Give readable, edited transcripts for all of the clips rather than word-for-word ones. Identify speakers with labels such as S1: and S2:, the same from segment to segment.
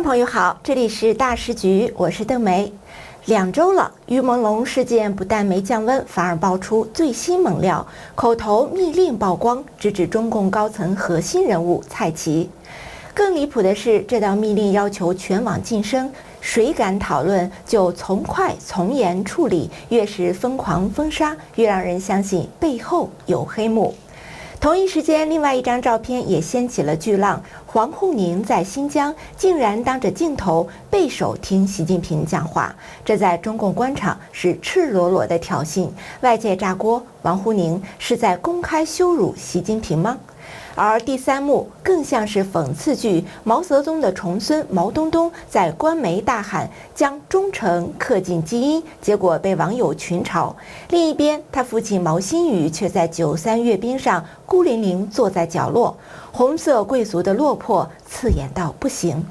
S1: 朋友好，这里是大时局，我是邓梅。2周了，于朦胧事件不但没降温，反而爆出最新猛料，口头密令曝光，直指中共高层核心人物蔡奇。更离谱的是，这道密令要求全网晋升，谁敢讨论就从快从严处理，越是疯狂封杀，越让人相信背后有黑幕。同一时间，另外一张照片也掀起了巨浪。黄沪宁在新疆竟然当着镜头背手听习近平讲话，这在中共官场是赤裸裸的挑衅。外界炸锅，王沪宁是在公开羞辱习近平吗？而第三幕更像是讽刺剧，毛泽东的重孙毛东东在官媒大喊将忠诚刻进基因，结果被网友群嘲。另一边，他父亲毛新宇却在93阅兵上孤零零坐在角落，红色贵族的落魄刺眼到不行。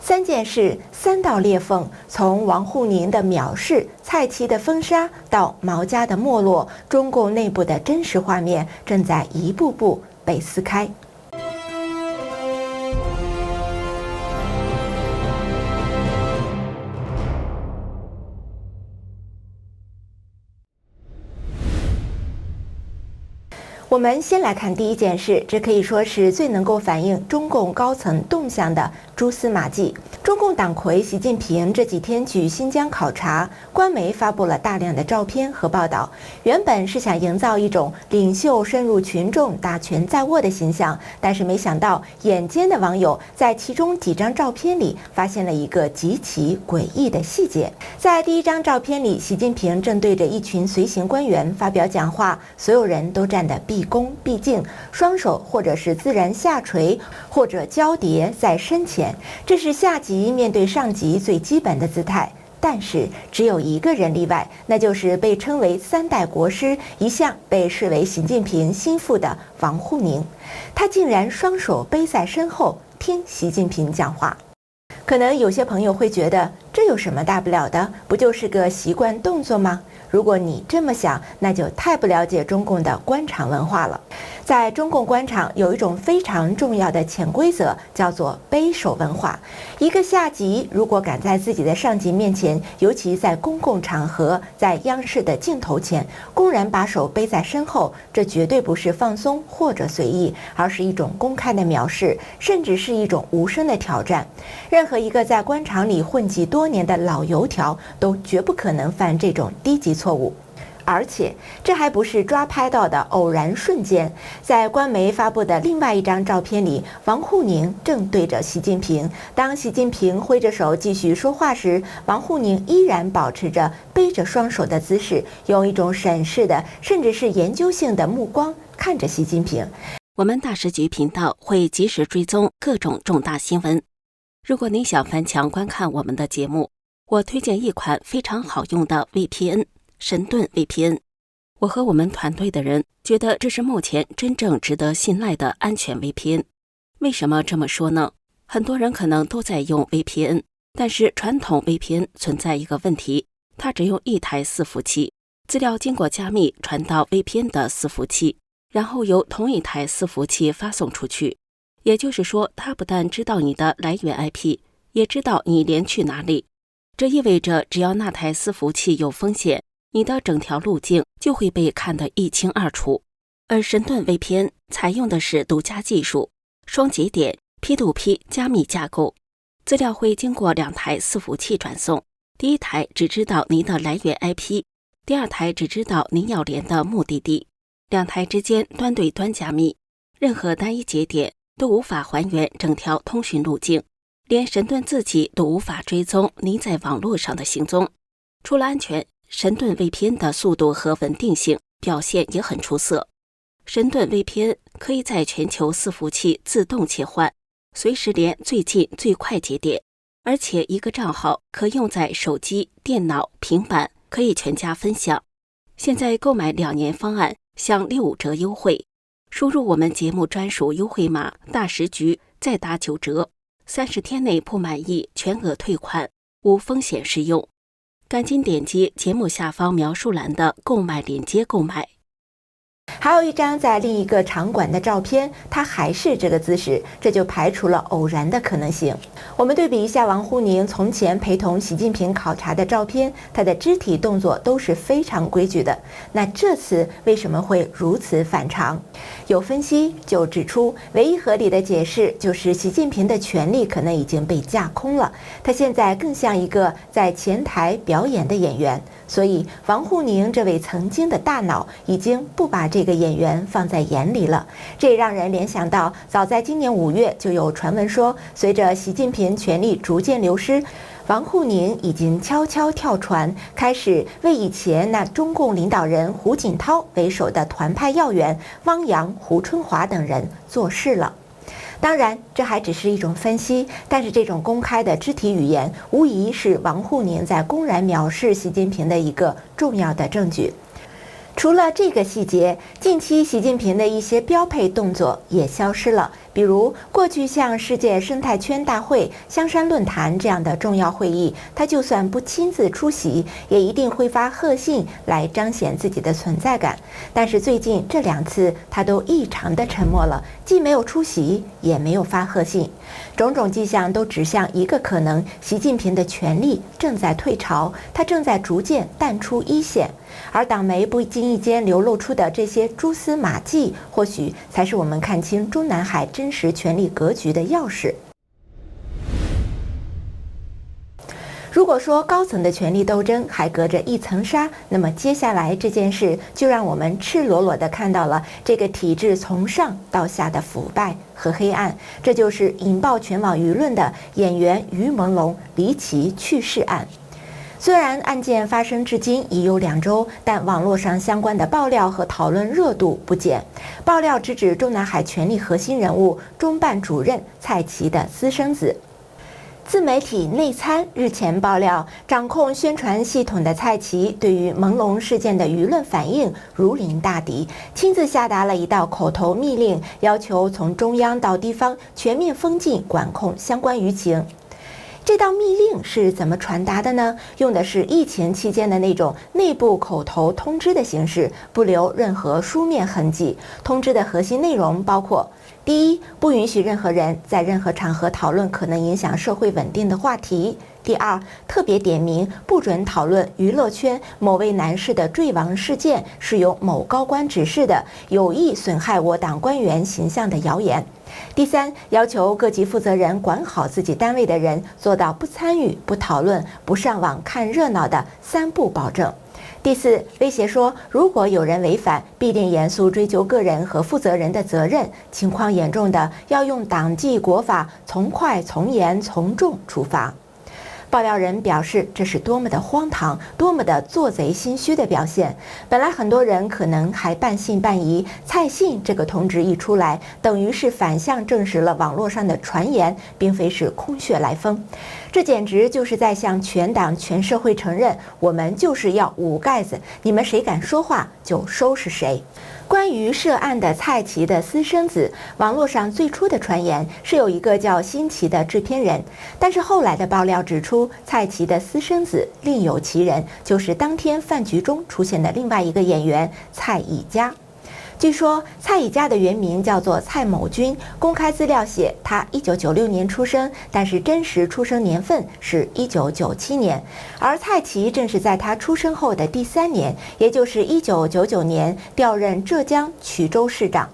S1: 3件事，3道裂缝，从王沪宁的藐视、蔡奇的封杀到毛家的没落，中共内部的真实画面正在一步步被撕开。我们先来看第一件事，这可以说是最能够反映中共高层动向的蛛丝马迹。中共党魁习近平这几天去新疆考察，官媒发布了大量的照片和报道。原本是想营造一种领袖深入群众、大权在握的形象，但是没想到，眼尖的网友在其中几张照片里发现了一个极其诡异的细节。在第一张照片里，习近平正对着一群随行官员发表讲话，所有人都站得毕恭毕敬，双手或者是自然下垂，或者交叠在身前，这是下级面对上级最基本的姿态。但是只有一个人例外，那就是被称为3代国师，一向被视为习近平心腹的王沪宁。他竟然双手背在身后听习近平讲话。可能有些朋友会觉得，这有什么大不了的？不就是个习惯动作吗？如果你这么想，那就太不了解中共的官场文化了。在中共官场有一种非常重要的潜规则，叫做背手文化。一个下级如果敢在自己的上级面前，尤其在公共场合，在央视的镜头前，公然把手背在身后，这绝对不是放松或者随意，而是一种公开的藐视，甚至是一种无声的挑战。任何一个在官场里混迹多年的老油条，都绝不可能犯这种低级错误。而且这还不是抓拍到的偶然瞬间，在官媒发布的另外一张照片里，王沪宁正对着习近平。当习近平挥着手继续说话时，王沪宁依然保持着背着双手的姿势，用一种审视的甚至是研究性的目光看着习近平。
S2: 我们大时局频道会及时追踪各种重大新闻。如果您想翻墙观看我们的节目，我推荐一款非常好用的 VPN。神盾 VPN， 我和我们团队的人觉得这是目前真正值得信赖的安全 VPN。 为什么这么说呢？很多人可能都在用 VPN， 但是传统 VPN 存在一个问题，它只用一台伺服器，资料经过加密传到 VPN 的伺服器，然后由同一台伺服器发送出去。也就是说，它不但知道你的来源 IP， 也知道你连去哪里。这意味着只要那台伺服器有风险，你的整条路径就会被看得一清二楚。而神盾 VPN 采用的是独家技术，双节点 P2P 加密架构，资料会经过2台伺服器转送。第一台只知道您的来源 IP， 第二台只知道您要连的目的地，2台之间端对端加密，任何单一节点都无法还原整条通讯路径，连神盾自己都无法追踪您在网络上的行踪。除了安全，神盾 VPN 的速度和稳定性表现也很出色。神盾 VPN 可以在全球伺服器自动切换，随时连最近最快节点，而且一个账号可用在手机、电脑、平板，可以全家分享。现在购买2年方案享65折优惠，输入我们节目专属优惠码大时局，再打9折，30天内不满意全额退款，无风险适用。赶紧点击节目下方描述栏的购买链接购买。
S1: 还有一张在另一个场馆的照片，他还是这个姿势，这就排除了偶然的可能性。我们对比一下王沪宁从前陪同习近平考察的照片，他的肢体动作都是非常规矩的。那这次为什么会如此反常？有分析就指出，唯一合理的解释就是习近平的权力可能已经被架空了，他现在更像一个在前台表演的演员。所以王沪宁这位曾经的大脑已经不把这个演员放在眼里了，这也让人联想到，早在今年5月就有传闻说，随着习近平权力逐渐流失，王沪宁已经悄悄跳船，开始为以前那中共领导人胡锦涛为首的团派要员汪洋、胡春华等人做事了。当然，这还只是一种分析，但是这种公开的肢体语言，无疑是王沪宁在公然藐视习近平的一个重要的证据。除了这个细节，近期习近平的一些标配动作也消失了，比如过去像世界生态圈大会、香山论坛这样的重要会议，他就算不亲自出席，也一定会发贺信来彰显自己的存在感。但是最近这2次，他都异常的沉默了，既没有出席，也没有发贺信。种种迹象都指向一个可能：习近平的权力正在退潮，他正在逐渐淡出一线。而党媒不经意间流露出的这些蛛丝马迹，或许才是我们看清中南海真实权力格局的钥匙。如果说高层的权力斗争还隔着一层纱，那么接下来这件事就让我们赤裸裸地看到了这个体制从上到下的腐败和黑暗。这就是引爆全网舆论的演员于朦胧离奇去世案。虽然案件发生至今已有2周，但网络上相关的爆料和讨论热度不减。爆料直指中南海权力核心人物、中办主任蔡奇的私生子。自媒体内参日前爆料，掌控宣传系统的蔡奇对于朦胧事件的舆论反应如临大敌，亲自下达了一道口头密令，要求从中央到地方全面封禁管控相关舆情。这道密令是怎么传达的呢？用的是疫情期间的那种内部口头通知的形式，不留任何书面痕迹。通知的核心内容包括：第一，不允许任何人在任何场合讨论可能影响社会稳定的话题；第二，特别点明不准讨论娱乐圈某位男士的坠亡事件是由某高官指示的，有意损害我党官员形象的谣言。第三，要求各级负责人管好自己单位的人，做到不参与、不讨论、不上网看热闹的3不保证。第四，威胁说，如果有人违反，必定严肃追究个人和负责人的责任，情况严重的，要用党纪国法从快、从严、从重处罚。爆料人表示，这是多么的荒唐，多么的做贼心虚的表现。本来很多人可能还半信半疑，蔡信这个通知一出来，等于是反向证实了网络上的传言并非是空穴来风。这简直就是在向全党全社会承认，我们就是要捂盖子，你们谁敢说话就收拾谁。关于涉案的蔡奇的私生子，网络上最初的传言是有一个叫辛奇的制片人，但是后来的爆料指出，蔡奇的私生子另有其人，就是当天饭局中出现的另外一个演员蔡以嘉。据说蔡以嘉的原名叫做蔡某军，公开资料写他1996年出生，但是真实出生年份是1997年，而蔡奇正是在他出生后的第3年，也就是1999年调任浙江衢州市长。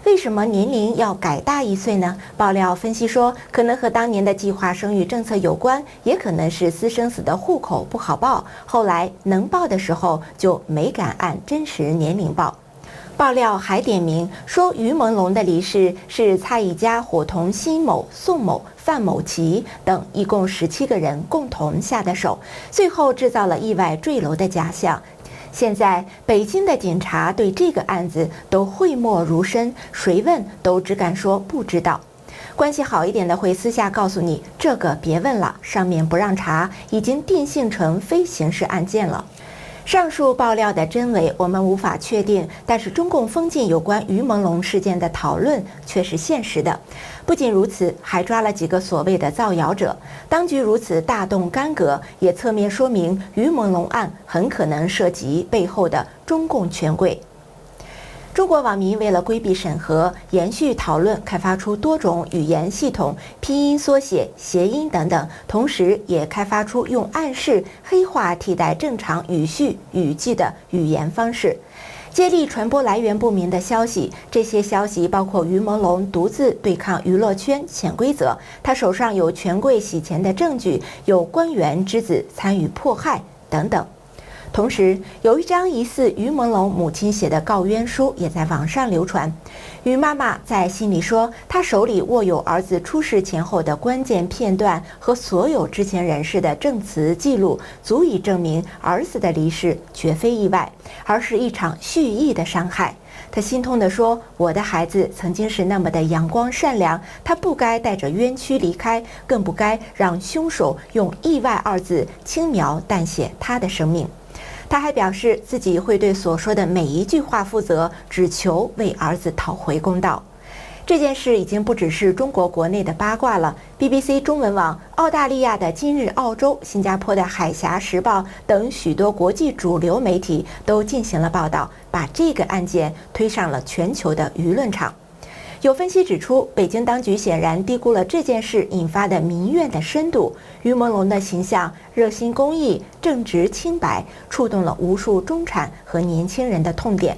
S1: 为什么年龄要改大1岁呢？爆料分析说，可能和当年的计划生育政策有关，也可能是私生子的户口不好报，后来能报的时候就没敢按真实年龄报。爆料还点名说，于朦胧的离世是蔡以嘉伙同辛某、宋某、范某琪等一共17个人共同下的手，最后制造了意外坠楼的假象。现在北京的警察对这个案子都讳莫如深，谁问都只敢说不知道。关系好一点的会私下告诉你，这个别问了，上面不让查，已经定性成非刑事案件了。上述爆料的真伪我们无法确定，但是中共封禁有关于朦胧事件的讨论却是现实的。不仅如此，还抓了几个所谓的造谣者。当局如此大动干戈，也侧面说明于朦胧案很可能涉及背后的中共权贵。中国网民为了规避审核，延续讨论，开发出多种语言系统、拼音缩写、谐音等等，同时也开发出用暗示、黑话替代正常语序、语句的语言方式。接力传播来源不明的消息，这些消息包括于朦胧独自对抗娱乐圈潜规则，他手上有权贵洗钱的证据，有官员之子参与迫害等等。同时，有一张疑似于朦胧母亲写的告冤书也在网上流传。于妈妈在信里说，她手里握有儿子出事前后的关键片段和所有知情人士的证词记录，足以证明儿子的离世绝非意外，而是一场蓄意的伤害。他心痛地说：“我的孩子曾经是那么的阳光善良，他不该带着冤屈离开，更不该让凶手用意外二字轻描淡写他的生命。”他还表示自己会对所说的每一句话负责，只求为儿子讨回公道。这件事已经不只是中国国内的八卦了 ，BBC 中文网、澳大利亚的《今日澳洲》、新加坡的《海峡时报》等许多国际主流媒体都进行了报道，把这个案件推上了全球的舆论场。有分析指出，北京当局显然低估了这件事引发的民怨的深度。于朦胧的形象、热心公益、正直清白，触动了无数中产和年轻人的痛点。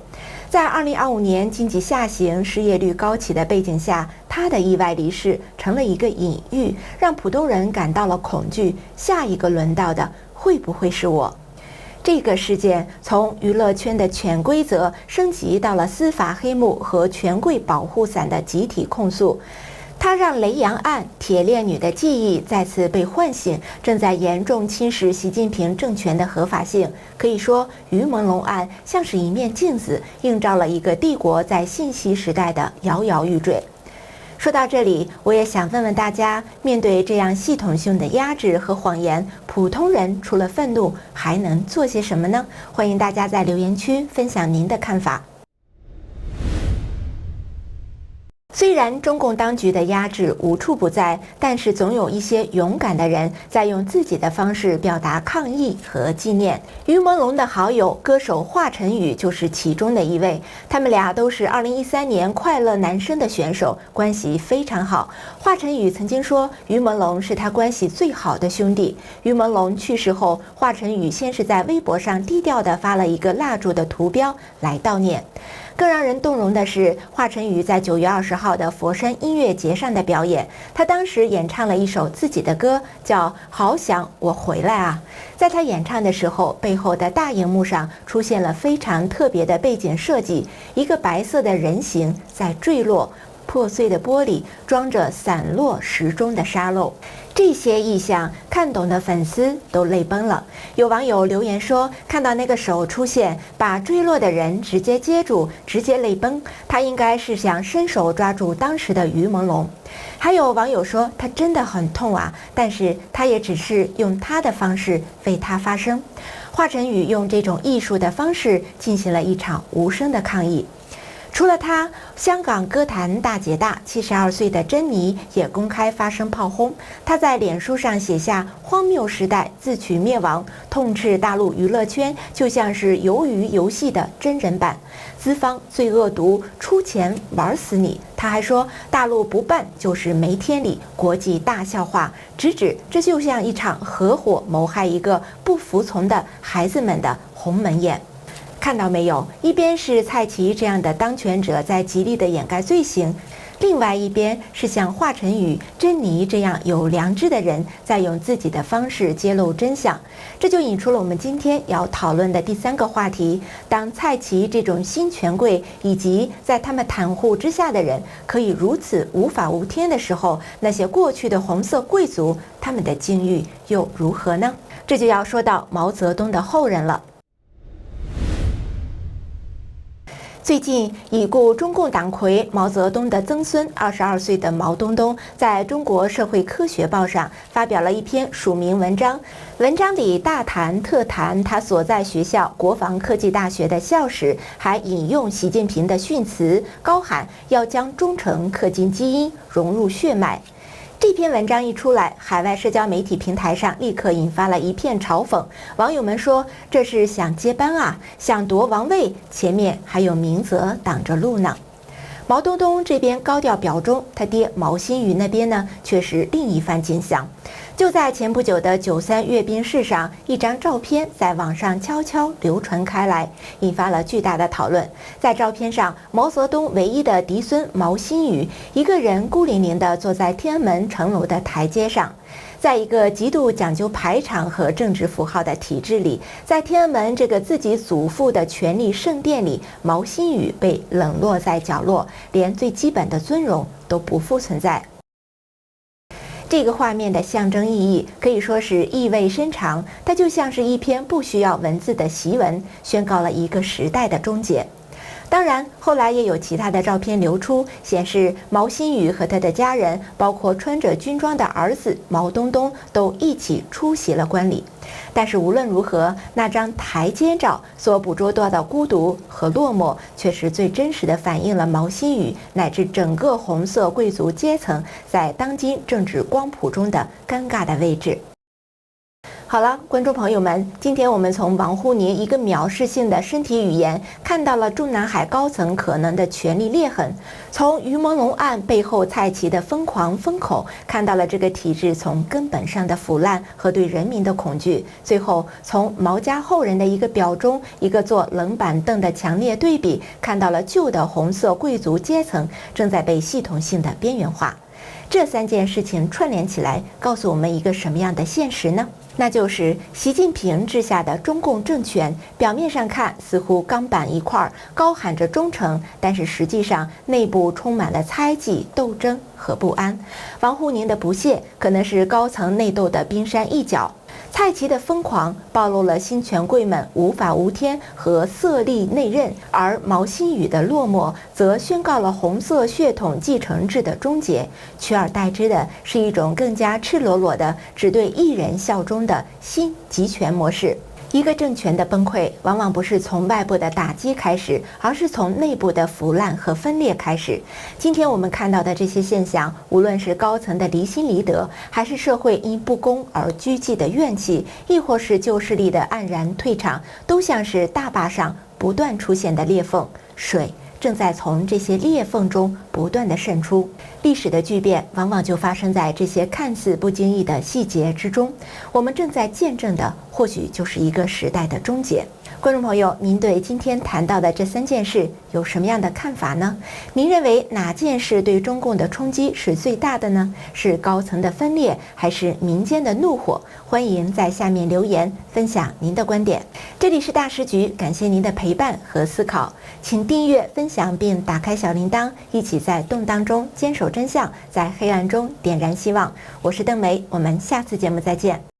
S1: 在2025年经济下行、失业率高企的背景下，他的意外离世成了一个隐喻，让普通人感到了恐惧。下一个轮到的会不会是我？这个事件从娱乐圈的潜规则升级到了司法黑幕和权贵保护伞的集体控诉，它让雷洋案、铁链女的记忆再次被唤醒，正在严重侵蚀习近平政权的合法性。可以说，于朦胧案像是一面镜子，映照了一个帝国在信息时代的摇摇欲坠。说到这里，我也想问问大家，面对这样系统性的压制和谎言，普通人除了愤怒还能做些什么呢？欢迎大家在留言区分享您的看法。虽然中共当局的压制无处不在，但是总有一些勇敢的人在用自己的方式表达抗议和纪念。于朦胧的好友歌手华晨宇就是其中的一位，他们俩都是2013年快乐男声的选手，关系非常好。华晨宇曾经说，于朦胧是他关系最好的兄弟。于朦胧去世后，华晨宇先是在微博上低调地发了一个蜡烛的图标来悼念。更让人动容的是，华晨宇在9月20号的佛山音乐节上的表演，他当时演唱了一首自己的歌，叫《好想我回来啊》。在他演唱的时候，背后的大荧幕上出现了非常特别的背景设计，一个白色的人形在坠落，破碎的玻璃装着散落时钟的沙漏。这些意象看懂的粉丝都泪崩了。有网友留言说，看到那个手出现，把坠落的人直接接住，直接泪崩。他应该是想伸手抓住当时的于朦胧。还有网友说，他真的很痛啊，但是他也只是用他的方式为他发声。华晨宇用这种艺术的方式进行了一场无声的抗议。除了他，香港歌坛大姐大72岁的珍妮也公开发声炮轰。她在脸书上写下“荒谬时代自取灭亡”，痛斥大陆娱乐圈就像是鱿鱼游戏的真人版，资方最恶毒，出钱玩死你。她还说，大陆不办就是没天理，国际大笑话，直指这就像一场合伙谋害一个不服从的孩子们的鸿门宴。看到没有？一边是蔡奇这样的当权者在极力的掩盖罪行，另外一边是像华晨宇、珍妮这样有良知的人在用自己的方式揭露真相。这就引出了我们今天要讨论的第3个话题：当蔡奇这种新权贵以及在他们袒护之下的人可以如此无法无天的时候，那些过去的红色贵族他们的境遇又如何呢？这就要说到毛泽东的后人了。最近，已故中共党魁毛泽东的曾孙22岁的毛东东，在中国社会科学报上发表了一篇署名文章。文章里大谈特谈他所在学校国防科技大学的校史，还引用习近平的训词，高喊要将忠诚刻进基因，融入血脉。这篇文章一出来，海外社交媒体平台上立刻引发了一片嘲讽。网友们说：“这是想接班啊，想夺王位，前面还有明泽挡着路呢。”毛东东这边高调表忠，他爹毛新宇那边呢，却是另一番景象。就在前不久的93阅兵式上，一张照片在网上悄悄流传开来，引发了巨大的讨论。在照片上，毛泽东唯一的嫡孙毛新宇一个人孤零零地坐在天安门城楼的台阶上。在一个极度讲究排场和政治符号的体制里，在天安门这个自己祖父的权力圣殿里，毛新宇被冷落在角落，连最基本的尊荣都不复存在。这个画面的象征意义可以说是意味深长，它就像是一篇不需要文字的檄文，宣告了一个时代的终结。当然，后来也有其他的照片流出，显示毛新宇和他的家人，包括穿着军装的儿子毛东东，都一起出席了观礼。但是无论如何，那张台阶照所捕捉到的孤独和落寞，却是最真实的反映了毛新宇乃至整个红色贵族阶层在当今政治光谱中的尴尬的位置。好了，观众朋友们，今天我们从王沪宁一个藐视性的身体语言，看到了中南海高层可能的权力裂痕；从于朦胧案背后蔡奇的疯狂风口，看到了这个体制从根本上的腐烂和对人民的恐惧；最后，从毛家后人的一个表忠，一个坐冷板凳的强烈对比，看到了旧的红色贵族阶层正在被系统性的边缘化。这3件事情串联起来，告诉我们一个什么样的现实呢？那就是习近平治下的中共政权，表面上看似乎钢板一块，高喊着忠诚，但是实际上内部充满了猜忌、斗争和不安。王沪宁的不屑可能是高层内斗的冰山一角。蔡奇的疯狂暴露了新权贵们无法无天和色厉内荏，而毛新宇的落寞则宣告了红色血统继承制的终结，取而代之的是一种更加赤裸裸的只对一人效忠的新集权模式。一个政权的崩溃，往往不是从外部的打击开始，而是从内部的腐烂和分裂开始。今天我们看到的这些现象，无论是高层的离心离德，还是社会因不公而拘寂的怨气，亦或是旧势力的黯然退场，都像是大坝上不断出现的裂缝，水正在从这些裂缝中不断的渗出。历史的巨变往往就发生在这些看似不经意的细节之中，我们正在见证的或许就是一个时代的终结。观众朋友，您对今天谈到的这3件事有什么样的看法呢？您认为哪件事对中共的冲击是最大的呢？是高层的分裂，还是民间的怒火？欢迎在下面留言分享您的观点。这里是大时局，感谢您的陪伴和思考，请订阅、分享并打开小铃铛，一起在动荡中坚守真相，在黑暗中点燃希望。我是邓梅，我们下次节目再见。